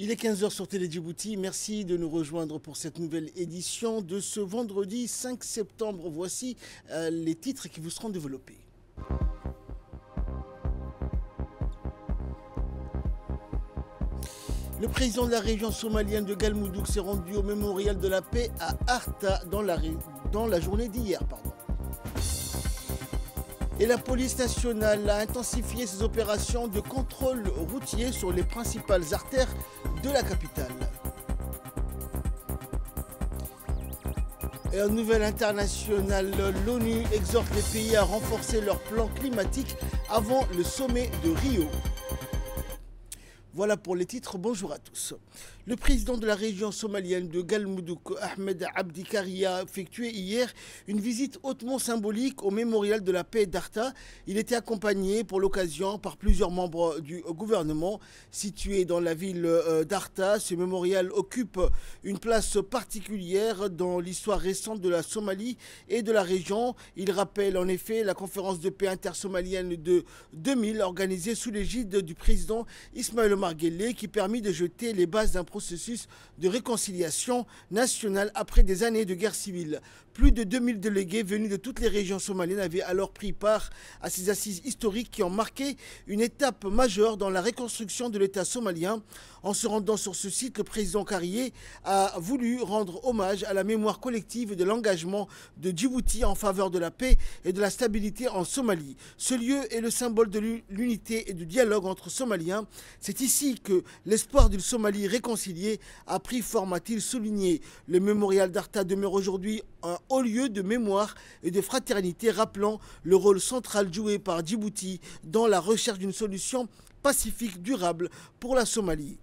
Il est 15 h sur Télé Djibouti. Merci de nous rejoindre pour cette nouvelle édition de ce vendredi 5 septembre. Voici les titres qui vous seront développés. Le président de la région somalienne de Galmudug s'est rendu au mémorial de la paix à Arta dans la journée d'hier. Et la police nationale a intensifié ses opérations de contrôle routier sur les principales artères de la capitale. Et en nouvelle internationale, l'ONU exhorte les pays à renforcer leur plan climatique avant le sommet de Rio. Voilà pour les titres, bonjour à tous. Le président de la région somalienne de Galmudug, Ahmed Abdi Karia, a effectué hier une visite hautement symbolique au mémorial de la paix d'Arta. Il était accompagné pour l'occasion par plusieurs membres du gouvernement. Situé dans la ville d'Arta, ce mémorial occupe une place particulière dans l'histoire récente de la Somalie et de la région. Il rappelle en effet la conférence de paix intersomalienne de 2000 organisée sous l'égide du président Ismaël Omar Guelleh, qui permit de jeter les bases d'un processus de réconciliation nationale après des années de guerre civile. Plus de 2000 délégués venus de toutes les régions somaliennes avaient alors pris part à ces assises historiques qui ont marqué une étape majeure dans la reconstruction de l'État somalien. En se rendant sur ce site, le président Karia a voulu rendre hommage à la mémoire collective et de l'engagement de Djibouti en faveur de la paix et de la stabilité en Somalie. Ce lieu est le symbole de l'unité et du dialogue entre Somaliens. C'est ici que l'espoir d'une Somalie réconciliée a pris forme, a-t-il souligné. Le mémorial d'Arta demeure aujourd'hui un haut lieu de mémoire et de fraternité, rappelant le rôle central joué par Djibouti dans la recherche d'une solution pacifique durable pour la Somalie.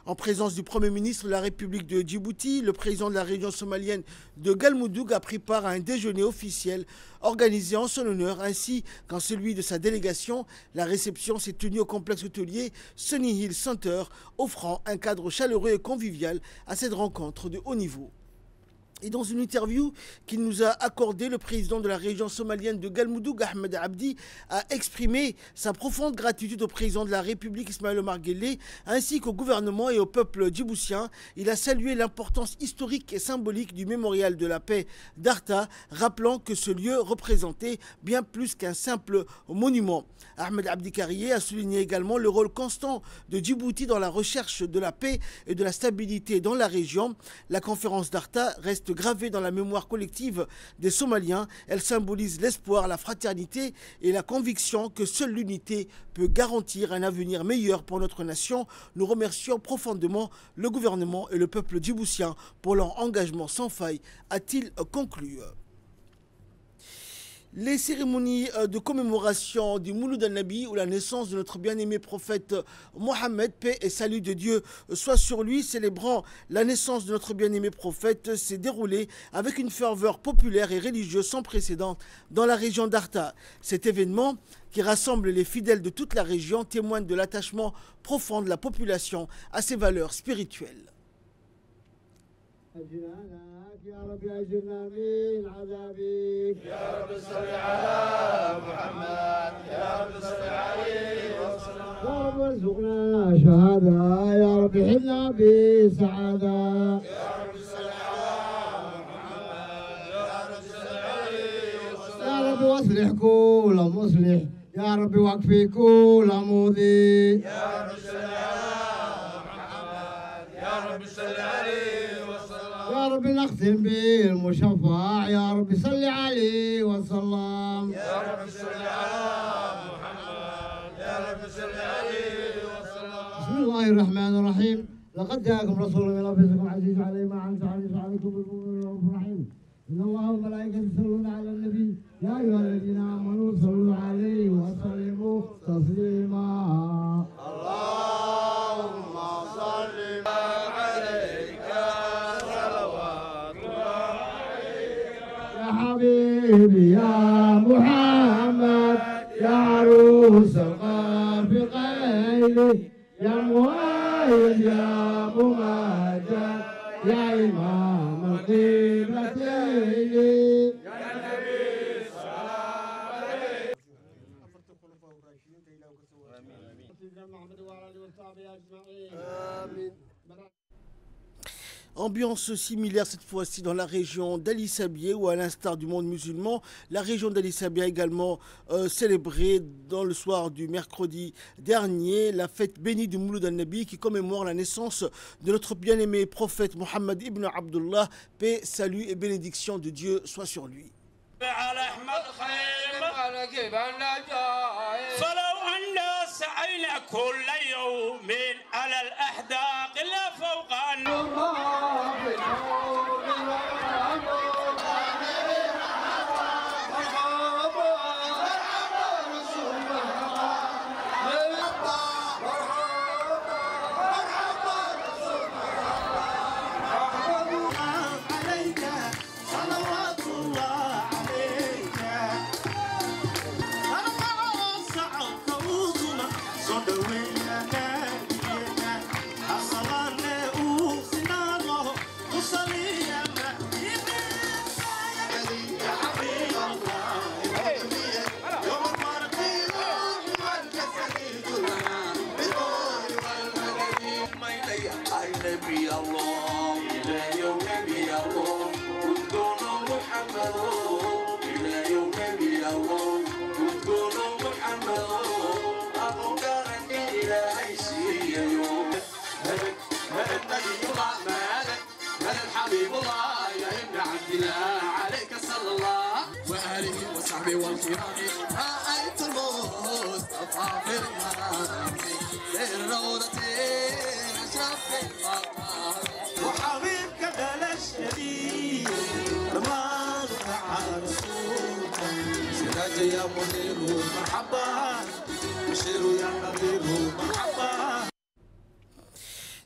En présence du Premier ministre de la République de Djibouti, le président de la région somalienne de Galmudug a pris part à un déjeuner officiel organisé en son honneur, ainsi qu'en celui de sa délégation. La réception s'est tenue au complexe hôtelier Sunny Hill Center, offrant un cadre chaleureux et convivial à cette rencontre de haut niveau. Et dans une interview qu'il nous a accordée, le président de la région somalienne de Galmudug, Ahmed Abdi, a exprimé sa profonde gratitude au président de la République, Ismaël Omar Guelleh, ainsi qu'au gouvernement et au peuple djiboutien. Il a salué l'importance historique et symbolique du mémorial de la paix d'Arta, rappelant que ce lieu représentait bien plus qu'un simple monument. Ahmed Abdi Karia a souligné également le rôle constant de Djibouti dans la recherche de la paix et de la stabilité dans la région. La conférence d'Arta reste gravée dans la mémoire collective des Somaliens. Elle symbolise l'espoir, la fraternité et la conviction que seule l'unité peut garantir un avenir meilleur pour notre nation. Nous remercions profondément le gouvernement et le peuple djiboutien pour leur engagement sans faille, a-t-il conclu. Les cérémonies de commémoration du Mouloud al-Nabi, ou la naissance de notre bien-aimé prophète Mohammed, paix et salut de Dieu soit sur lui, célébrant la naissance de notre bien-aimé prophète, s'est déroulée avec une ferveur populaire et religieuse sans précédent dans la région d'Arta. Cet événement, qui rassemble les fidèles de toute la région, témoigne de l'attachement profond de la population à ses valeurs spirituelles. يا رب أجرنا من عذابك يا رب صل على محمد يا رب صل عليه وسلم يا رب ارزقنا شهادة يا رب حلنا بسعادة يا رب صل على محمد يا رب صل عليه وسلم يا رب واصلح كل مصلح يا رب واكفي كل مؤذي يا رب صل على محمد يا رب صل عليه يا رب نختم بالمشفع يا رب صل عليه وسلم يا رب صل على محمد يا رب صل عليه وسلم بسم الله الرحمن الرحيم لقد جاءكم رسول من انفسكم عزيز عليه ما عنتم حريص عليكم بالمؤمنين رؤوف رحيم ان الله وملائكته يصلون على النبي يا ايها الذين امنوا صلوا عليه وسلموا تسليما اللهم صل حبيبي يا محمد يا عروس الغافقين يا مؤيد يا ممجد يا إمام القبلتين يا نبي السلام عليك Ambiance similaire cette fois-ci dans la région d'Ali Sabieh où à l'instar du monde musulman, la région d'Ali Sabieh a également célébré dans le soir du mercredi dernier la fête bénie du Mouloud al-Nabi qui commémore la naissance de notre bien-aimé prophète Mohammed ibn Abdullah, paix, salut et bénédiction de Dieu soit sur lui. سعينا كل يوم على الأحداق لا فوق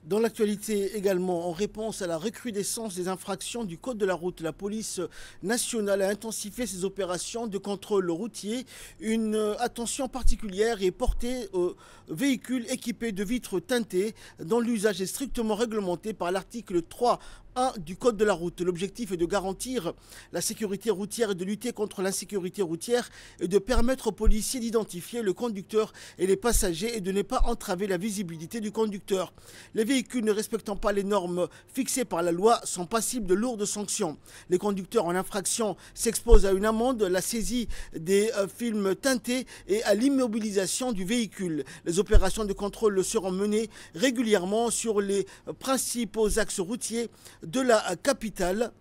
Dans l'actualité également, en réponse à la recrudescence des infractions du code de la route, la police nationale a intensifié ses opérations de contrôle routier. Une attention particulière est portée aux véhicules équipés de vitres teintées dont l'usage est strictement réglementé par l'article 3 du code de la route. L'objectif est de garantir la sécurité routière et de lutter contre l'insécurité routière et de permettre aux policiers d'identifier le conducteur et les passagers et de ne pas entraver la visibilité du conducteur. Les véhicules ne respectant pas les normes fixées par la loi sont passibles de lourdes sanctions. Les conducteurs en infraction s'exposent à une amende, la saisie des films teintés et à l'immobilisation du véhicule. Les opérations de contrôle seront menées régulièrement sur les principaux axes routiers de la capitale.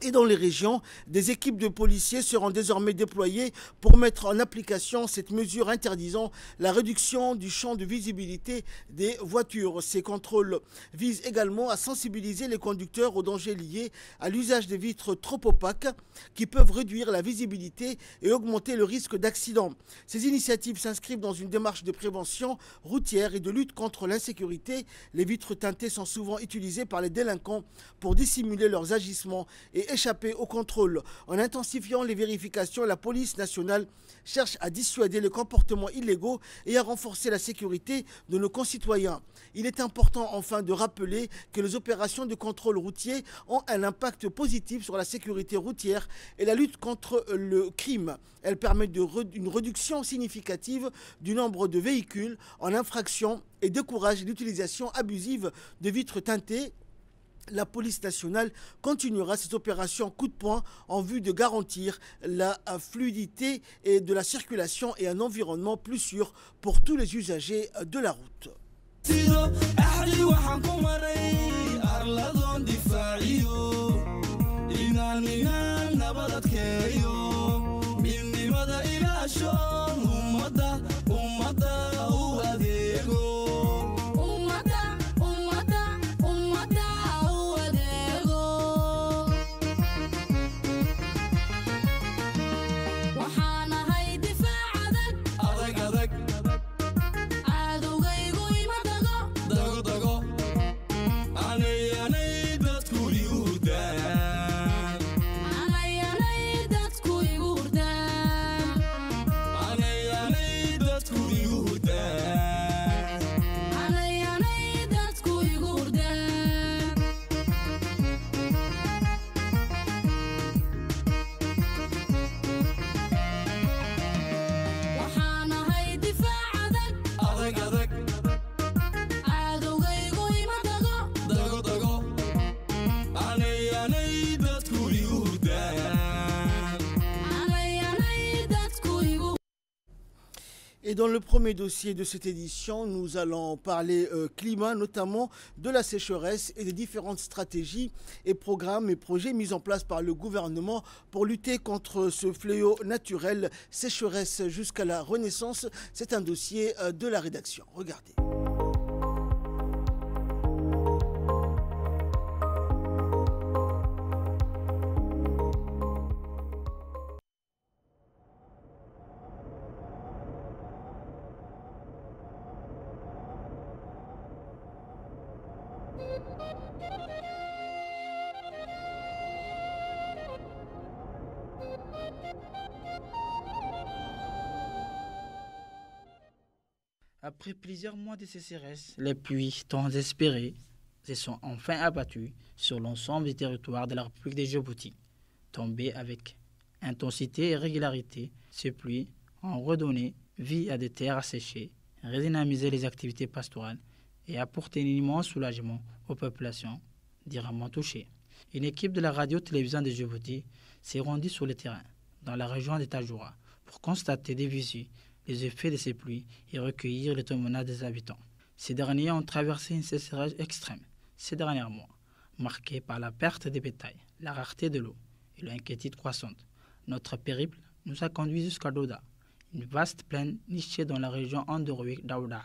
Et dans les régions, des équipes de policiers seront désormais déployées pour mettre en application cette mesure interdisant la réduction du champ de visibilité des voitures. Ces contrôles visent également à sensibiliser les conducteurs aux dangers liés à l'usage des vitres trop opaques qui peuvent réduire la visibilité et augmenter le risque d'accident. Ces initiatives s'inscrivent dans une démarche de prévention routière et de lutte contre l'insécurité. Les vitres teintées sont souvent utilisées par les délinquants pour dissimuler leurs agissements et échapper au contrôle. En intensifiant les vérifications, la police nationale cherche à dissuader les comportements illégaux et à renforcer la sécurité de nos concitoyens. Il est important enfin de rappeler que les opérations de contrôle routier ont un impact positif sur la sécurité routière et la lutte contre le crime. Elles permettent une réduction significative du nombre de véhicules en infraction et découragent l'utilisation abusive de vitres teintées. La police nationale continuera cette opération coup de poing en vue de garantir la fluidité et de la circulation et un environnement plus sûr pour tous les usagers de la route. Et dans le premier dossier de cette édition, nous allons parler climat, notamment de la sécheresse et des différentes stratégies et programmes et projets mis en place par le gouvernement pour lutter contre ce fléau naturel, sécheresse jusqu'à la renaissance. C'est un dossier de la rédaction. Regardez. Après plusieurs mois de sécheresse, les pluies tant espérées se sont enfin abattues sur l'ensemble des territoires de la République de Djibouti. Tombées avec intensité et régularité, ces pluies ont redonné vie à des terres asséchées, redynamisé les activités pastorales et apporté un immense soulagement aux populations durement touchées. Une équipe de la radio-télévision de Djibouti s'est rendue sur le terrain, dans la région de Tajoura, pour constater des visu les effets de ces pluies et recueillir les témoignages des habitants. Ces derniers ont traversé une sécheresse extrême ces derniers mois, marquée par la perte des bétails, la rareté de l'eau et l'inquiétude croissante. Notre périple nous a conduits jusqu'à Douda, une vaste plaine nichée dans la région endormique d'Aouda,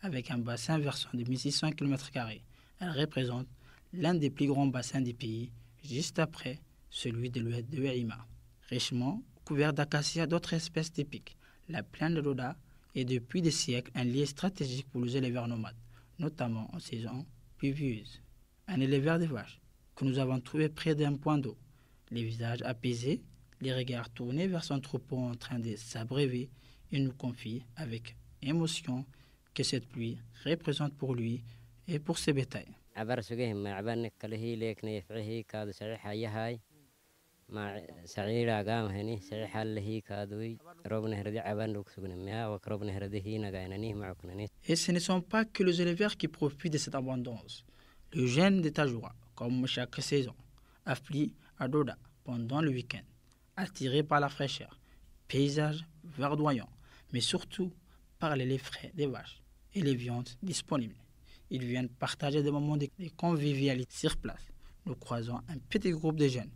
avec un bassin versant de 1600 km². Elle représente l'un des plus grands bassins du pays, juste après celui de l'ouest de Haïma. Richement couvert d'acacias d'autres espèces typiques, la plaine de Douda est depuis des siècles un lieu stratégique pour les éleveurs nomades, notamment en saison pluvieuse. Un éleveur de vaches que nous avons trouvé près d'un point d'eau, les visages apaisés, les regards tournés vers son troupeau en train de s'abreuver, il nous confie avec émotion que cette pluie représente pour lui et pour ses bétails. Et ce ne sont pas que les éleveurs qui profitent de cette abondance. Les jeunes de Tajoura, comme chaque saison, affluent à Douda pendant le week-end, attirés par la fraîcheur, paysages verdoyants, mais surtout par les laits frais des vaches et les viandes disponibles. Ils viennent partager des moments de convivialité sur place. Nous croisons un petit groupe de jeunes,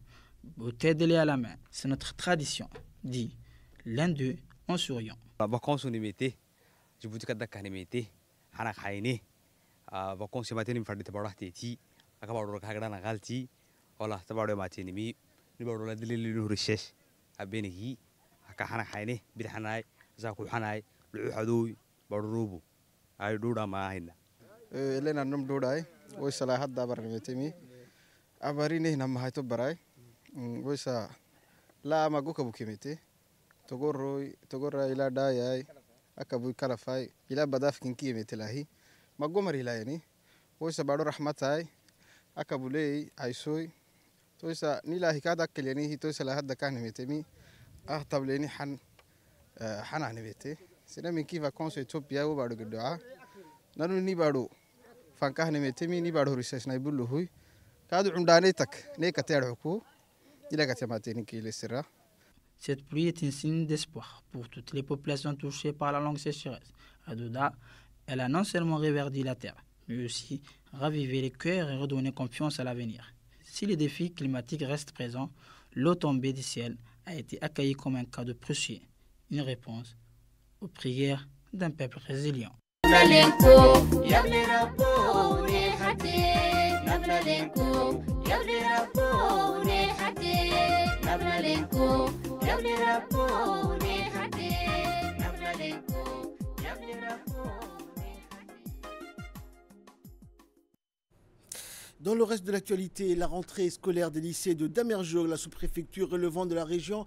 bouteille de lait à la main. C'est notre tradition, dit l'un d'eux en souriant. لنا نم دوراي ويسلا حدا برنيتمي أبارينه نم هاي تبراي ويسا لا ما جوك بكيمتي تقول إلى داياي أكبر كلافاي إلى بدافع كيمتي لاهي ما جمر إلى يعني ويسا بارو رحمتاي أكبر لي عيسوي تويسا نيلا هكذا كليني هي تويسا لا حدا كان ميتمي أخطب ليني حن عن بيتي سنا من كيف أكون سيتوبيا وبارو قدوعة نانو ني بارو فانكهني ميتمي ني بارو ريسيس نايبولو هوي كادو عندانيتك نيكا تيرحكو إلا كتماتيني كيلي سرا. Cette pluie est un signe d'espoir pour toutes les populations touchées par la longue sécheresse. À Douda, elle a non seulement reverdi la terre, mais aussi ravivé les cœurs et redonné confiance à l'avenir. Si les défis climatiques restent présents, l'eau tombée du ciel a été accueillie comme un cadeau précieux, une réponse aux prières d'un peuple résilient. Dans le reste de l'actualité, la rentrée scolaire des lycées de Damerjog, la sous-préfecture relevant de la région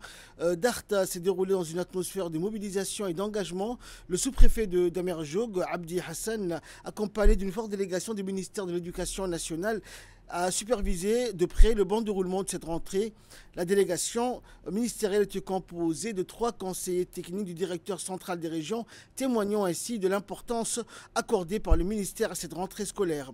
d'Arta, s'est déroulée dans une atmosphère de mobilisation et d'engagement. Le sous-préfet de Damerjog, Abdi Hassan, accompagné d'une forte délégation du ministère de l'Éducation nationale, a supervisé de près le bon déroulement de cette rentrée. La délégation ministérielle était composée de 3 conseillers techniques du directeur central des régions, témoignant ainsi de l'importance accordée par le ministère à cette rentrée scolaire.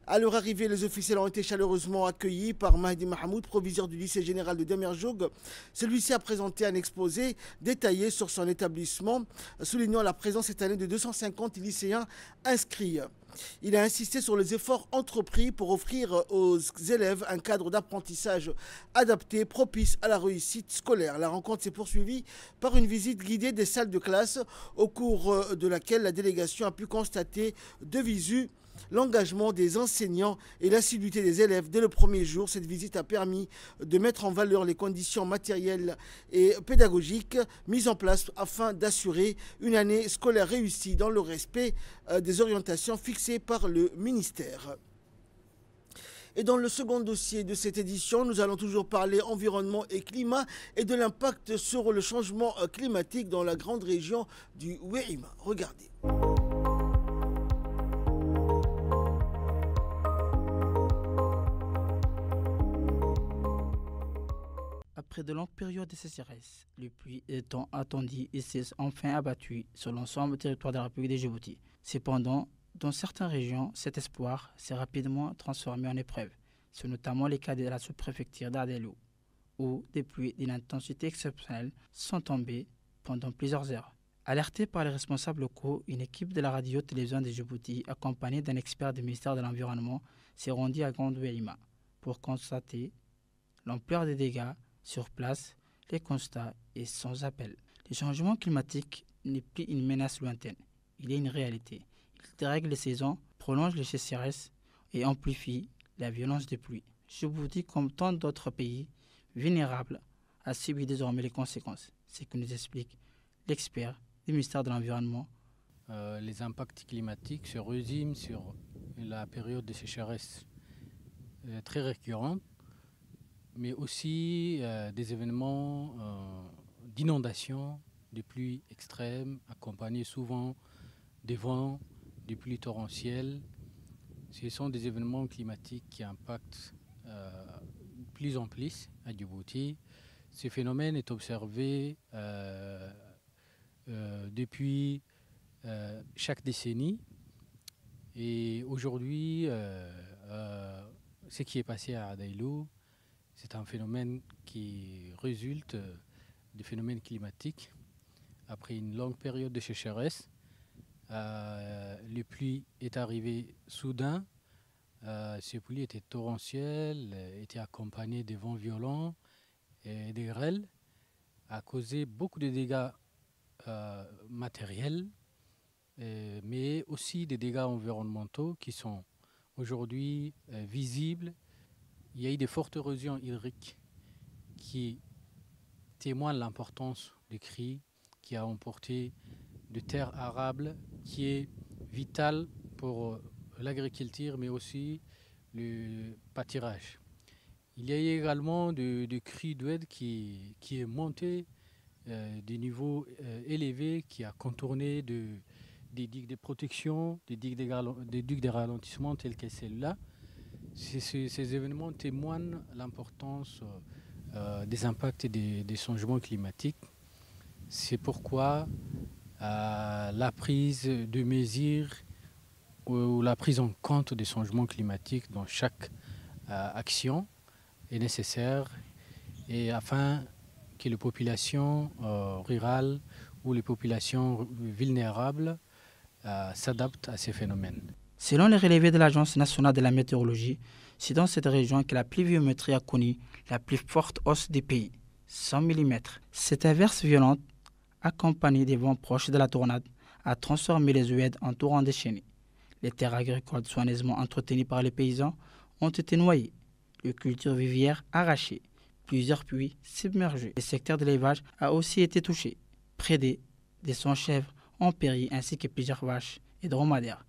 À leur arrivée, les officiels ont été chaleureusement accueillis par Mahdi Mahmoud, proviseur du lycée général de Demerjoug. Celui-ci a présenté un exposé détaillé sur son établissement, soulignant la présence cette année de 250 lycéens inscrits. Il a insisté sur les efforts entrepris pour offrir aux élèves un cadre d'apprentissage adapté, propice à la réussite scolaire. La rencontre s'est poursuivie par une visite guidée des salles de classe, au cours de laquelle la délégation a pu constater de visu l'engagement des enseignants et l'assiduité des élèves dès le premier jour. Cette visite a permis de mettre en valeur les conditions matérielles et pédagogiques mises en place afin d'assurer une année scolaire réussie dans le respect des orientations fixées par le ministère. Et dans le second dossier de cette édition, nous allons toujours parler environnement et climat et de l'impact sur le changement climatique dans la grande région du Wéhima. Regardez. Après de longues périodes de sécheresse, les pluies étant attendues et s'est enfin abattues sur l'ensemble du territoire de la République de Djibouti. Cependant, dans certaines régions, cet espoir s'est rapidement transformé en épreuve. C'est notamment le cas de la sous-préfecture d'Ardelou, où des pluies d'une intensité exceptionnelle sont tombées pendant plusieurs heures. Alertée par les responsables locaux, une équipe de la radio-télévision de Djibouti, accompagnée d'un expert du ministère de l'Environnement, s'est rendue à Grande Wéhima pour constater l'ampleur des dégâts. Sur place, les constats est sans appel. Le changement climatique n'est plus une menace lointaine. Il est une réalité. Il dérègle les saisons, prolonge les sécheresses et amplifie la violence des pluies. Djibouti, comme tant d'autres pays vulnérables, a subi désormais les conséquences. C'est ce que nous explique l'expert du ministère de l'Environnement. Les impacts climatiques se résument sur la période de sécheresse très récurrente, mais aussi des événements d'inondation, de pluies extrêmes, accompagnés souvent des vents, des pluies torrentielles. Ce sont des événements climatiques qui impactent plus en plus à Djibouti. Ce phénomène est observé depuis chaque décennie. Et aujourd'hui, ce qui est passé à Adailou, c'est un phénomène qui résulte du phénomène climatique. Après une longue période de sécheresse, les pluies est arrivées soudain. Ces pluies étaient torrentielles, étaient accompagnées de vents violents et des grêles, a causé beaucoup de dégâts matériels, mais aussi des dégâts environnementaux qui sont aujourd'hui visibles. Il y a eu de fortes érosions hydriques qui témoignent de l'importance du cri qui a emporté de terres arables qui est vital pour l'agriculture mais aussi le pâturage. Il y a eu également du cri d'Oued qui est monté des niveaux élevés, qui a contourné des digues de protection, des digues de ralentissement telles que celle-là. Ces événements témoignent l'importance des impacts et des changements climatiques. C'est pourquoi la prise de mesures ou la prise en compte des changements climatiques dans chaque action est nécessaire, et afin que les populations rurales ou les populations vulnérables s'adaptent à ces phénomènes. Selon les relevés de l'Agence nationale de la météorologie, c'est dans cette région que la pluviométrie a connu la plus forte hausse du pays, 100 mm. Cette averse violente, accompagnée des vents proches de la tornade, a transformé les Oued en torrents déchaînés. Les terres agricoles soigneusement entretenues par les paysans ont été noyées, les cultures vivières arrachées, plusieurs puits submergés. Le secteur de l'élevage a aussi été touché. Près des 100 chèvres ont péri, ainsi que plusieurs vaches et dromadaires.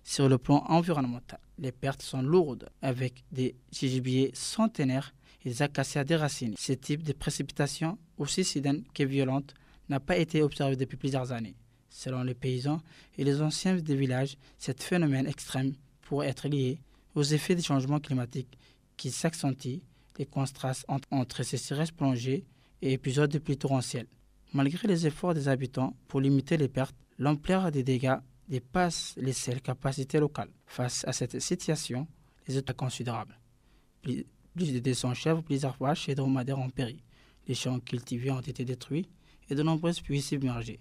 Sur le plan environnemental, les pertes sont lourdes, avec des gibiers centenaires et des acacias déracinés. Ce type de précipitation, aussi soudaine que violente, n'a pas été observé depuis plusieurs années. Selon les paysans et les anciens des villages, ce phénomène extrême pourrait être lié aux effets des changements climatiques qui s'accentuent, les contrastes entre sécheresses prolongées et épisodes de pluies torrentielles. Malgré les efforts des habitants pour limiter les pertes, l'ampleur des dégâts dépasse les seules capacités locales. Face à cette situation, les autres considérables. Plus de 200 chèvres, plusieurs vaches et dromadaires ont péri. Les champs cultivés ont été détruits et de nombreuses pluies submergées.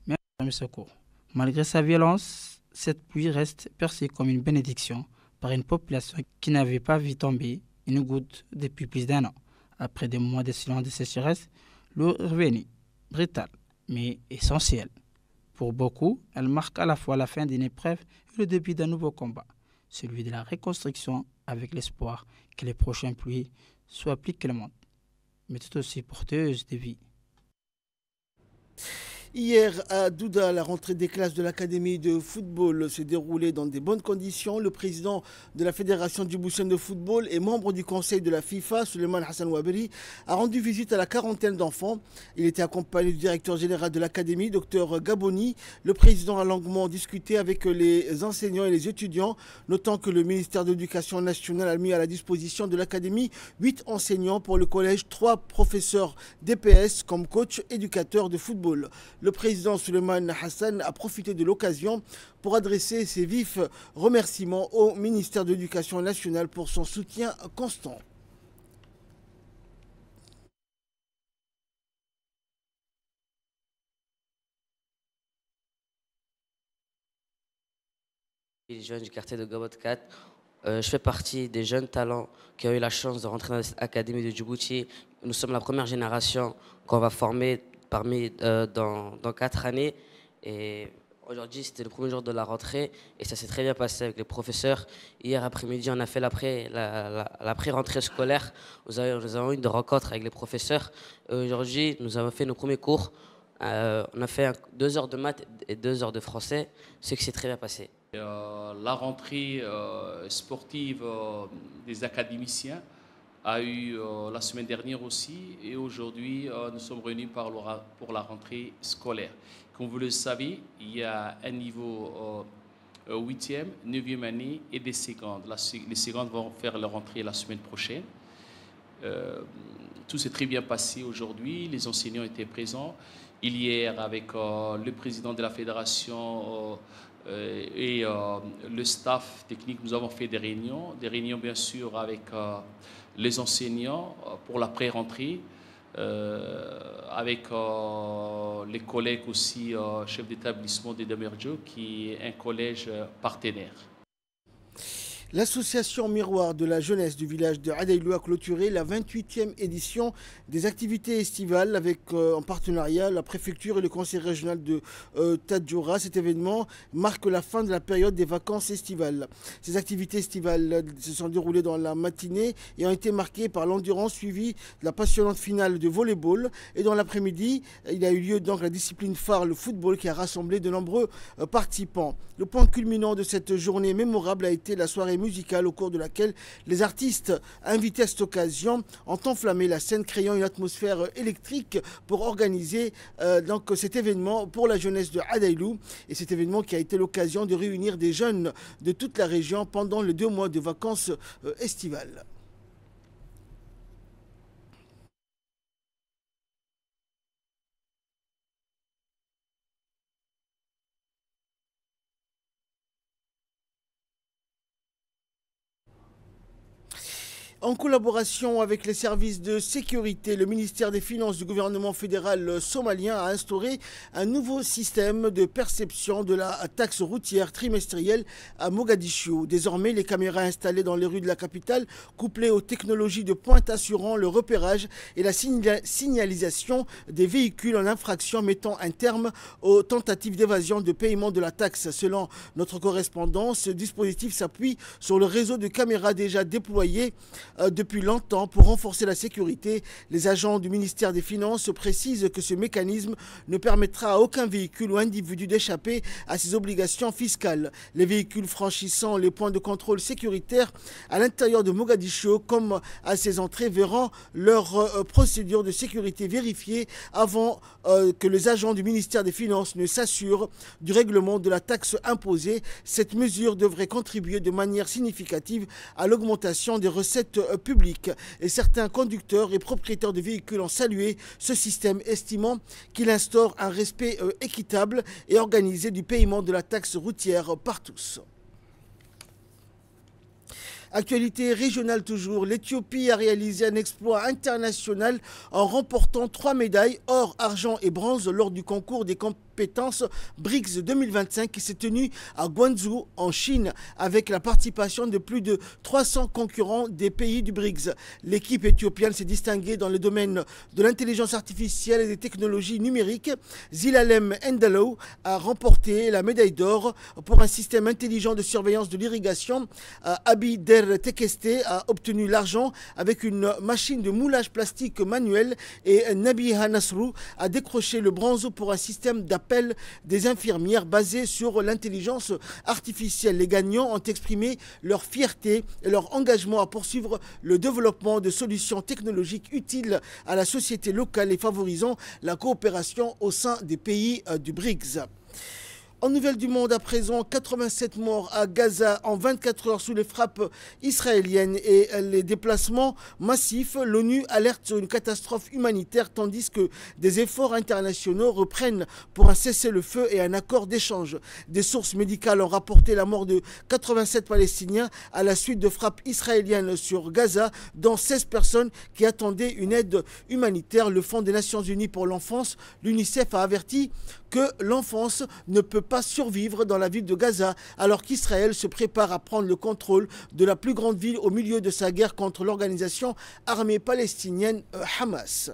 Même le secours. Malgré sa violence, cette pluie reste perçue comme une bénédiction par une population qui n'avait pas vu tomber une goutte depuis plus d'1 an. Après des mois de silence de sécheresse, l'eau est revenue, brutale, mais essentielle. Pour beaucoup, elle marque à la fois la fin d'une épreuve et le début d'un nouveau combat, celui de la reconstruction avec l'espoir que les prochaines pluies soient plus clémentes, mais tout aussi porteuses de vie. Hier à Douda, la rentrée des classes de l'Académie de football s'est déroulée dans de bonnes conditions. Le président de la Fédération djiboutienne de football et membre du conseil de la FIFA, Souleymane Hassan Ouaberi, a rendu visite à la quarantaine d'enfants. Il était accompagné du directeur général de l'Académie, Dr Gaboni. Le président a longuement discuté avec les enseignants et les étudiants, notant que le ministère de l'Éducation nationale a mis à la disposition de l'Académie 8 enseignants pour le collège, 3 professeurs DPS comme coach éducateurs de football. Le président Souleymane Hassan a profité de l'occasion pour adresser ses vifs remerciements au ministère de l'Éducation nationale pour son soutien constant. Les jeunes du quartier de Gabot 4. Je fais partie des jeunes talents qui ont eu la chance de rentrer dans l'Académie de Djibouti. Nous sommes la première génération qu'on va former dans 4 années. Et aujourd'hui, c'était le premier jour de la rentrée et ça s'est très bien passé avec les professeurs. Hier après-midi, on a fait la pré-rentrée scolaire. Nous avons eu une rencontre avec les professeurs. Aujourd'hui, nous avons fait nos premiers cours. On a fait 2 heures de maths et 2 heures de français, ce qui s'est très bien passé. La rentrée sportive des académiciens a eu la semaine dernière aussi et aujourd'hui nous sommes réunis pour la rentrée scolaire. Comme vous le savez, il y a un niveau 8e, 9e année et des secondes. Les secondes vont faire leur rentrée la semaine prochaine. Tout s'est très bien passé aujourd'hui, les enseignants étaient présents. Hier, avec le président de la fédération et le staff technique, nous avons fait des réunions bien sûr avec les enseignants pour la pré-rentrée, avec les collègues aussi, chefs d'établissement de Demerjo, qui est un collège partenaire. L'association Miroir de la jeunesse du village de Adaïlou a clôturé la 28e édition des activités estivales avec en partenariat la préfecture et le conseil régional de Tadjoura. Cet événement marque la fin de la période des vacances estivales. Ces activités estivales se sont déroulées dans la matinée et ont été marquées par l'endurance suivie de la passionnante finale de volleyball. Et dans l'après-midi, il a eu lieu donc la discipline phare, le football, qui a rassemblé de nombreux participants. Le point culminant de cette journée mémorable a été la soirée musicale au cours de laquelle les artistes invités à cette occasion ont enflammé la scène, créant une atmosphère électrique pour organiser donc cet événement pour la jeunesse de Adaïlou. Et cet événement qui a été l'occasion de réunir des jeunes de toute la région pendant les 2 mois de vacances estivales. En collaboration avec les services de sécurité, le ministère des Finances du gouvernement fédéral somalien a instauré un nouveau système de perception de la taxe routière trimestrielle à Mogadiscio. Désormais, les caméras installées dans les rues de la capitale, couplées aux technologies de pointe assurant le repérage et la signalisation des véhicules en infraction, mettant un terme aux tentatives d'évasion de paiement de la taxe. Selon notre correspondant, ce dispositif s'appuie sur le réseau de caméras déjà déployé depuis longtemps pour renforcer la sécurité. Les agents du ministère des Finances précisent que ce mécanisme ne permettra à aucun véhicule ou individu d'échapper à ses obligations fiscales. Les véhicules franchissant les points de contrôle sécuritaire à l'intérieur de Mogadiscio comme à ses entrées verront leur procédure de sécurité vérifiée avant que les agents du ministère des Finances ne s'assurent du règlement de la taxe imposée. Cette mesure devrait contribuer de manière significative à l'augmentation des recettes publiques. Et certains conducteurs et propriétaires de véhicules ont salué ce système, estimant qu'il instaure un respect équitable et organisé du paiement de la taxe routière par tous. Actualité régionale toujours, l'Éthiopie a réalisé un exploit international en remportant 3 médailles, or, argent et bronze lors du concours des compétences BRICS 2025 qui s'est tenu à Guangzhou en Chine avec la participation de plus de 300 concurrents des pays du BRICS. L'équipe éthiopienne s'est distinguée dans le domaine de l'intelligence artificielle et des technologies numériques. Zilalem Endalo a remporté la médaille d'or pour un système intelligent de surveillance de l'irrigation. Abider Tekeste a obtenu l'argent avec une machine de moulage plastique manuel et Nabiha Nasrou a décroché le bronze pour un système d'appel des infirmières basé sur l'intelligence artificielle. Les gagnants ont exprimé leur fierté et leur engagement à poursuivre le développement de solutions technologiques utiles à la société locale et favorisant la coopération au sein des pays du BRICS. En nouvelles du monde à présent, 87 morts à Gaza en 24 heures sous les frappes israéliennes et les déplacements massifs. L'ONU alerte sur une catastrophe humanitaire tandis que des efforts internationaux reprennent pour un cessez-le-feu et un accord d'échange. Des sources médicales ont rapporté la mort de 87 Palestiniens à la suite de frappes israéliennes sur Gaza, dont 16 personnes qui attendaient une aide humanitaire. Le Fonds des Nations Unies pour l'enfance, l'UNICEF, a averti que l'enfance ne peut pas survivre dans la ville de Gaza alors qu'Israël se prépare à prendre le contrôle de la plus grande ville au milieu de sa guerre contre l'organisation armée palestinienne Hamas.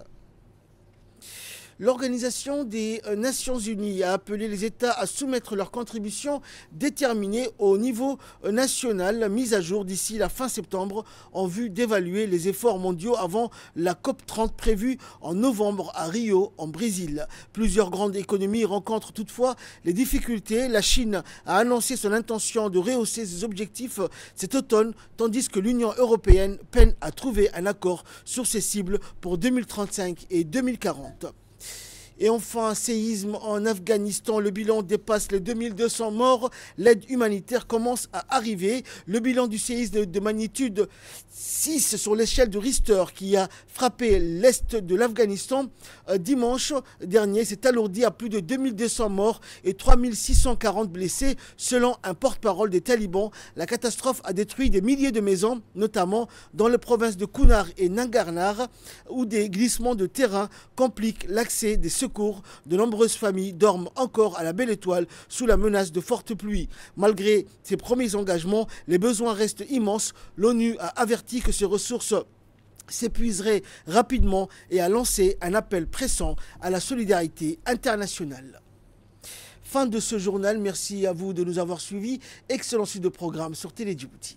L'Organisation des Nations Unies a appelé les États à soumettre leurs contributions déterminées au niveau national, mises à jour d'ici la fin septembre, en vue d'évaluer les efforts mondiaux avant la COP30 prévue en novembre à Rio, en Brésil. Plusieurs grandes économies rencontrent toutefois les difficultés. La Chine a annoncé son intention de rehausser ses objectifs cet automne, tandis que l'Union européenne peine à trouver un accord sur ses cibles pour 2035 et 2040. Et enfin, séisme en Afghanistan, le bilan dépasse les 2200 morts. L'aide humanitaire commence à arriver. Le bilan du séisme de magnitude 6 sur l'échelle de Richter qui a frappé l'est de l'Afghanistan dimanche dernier s'est alourdi à plus de 2200 morts et 3640 blessés selon un porte-parole des talibans. La catastrophe a détruit des milliers de maisons, notamment dans les provinces de Kunar et Nangarhar, où des glissements de terrain compliquent l'accès des secours. De nombreuses familles dorment encore à la belle étoile sous la menace de fortes pluies. Malgré ces premiers engagements, les besoins restent immenses. L'ONU a averti que ces ressources s'épuiseraient rapidement et a lancé un appel pressant à la solidarité internationale. Fin de ce journal. Merci à vous de nous avoir suivis. Excellent suite de programme sur Télé Djibouti.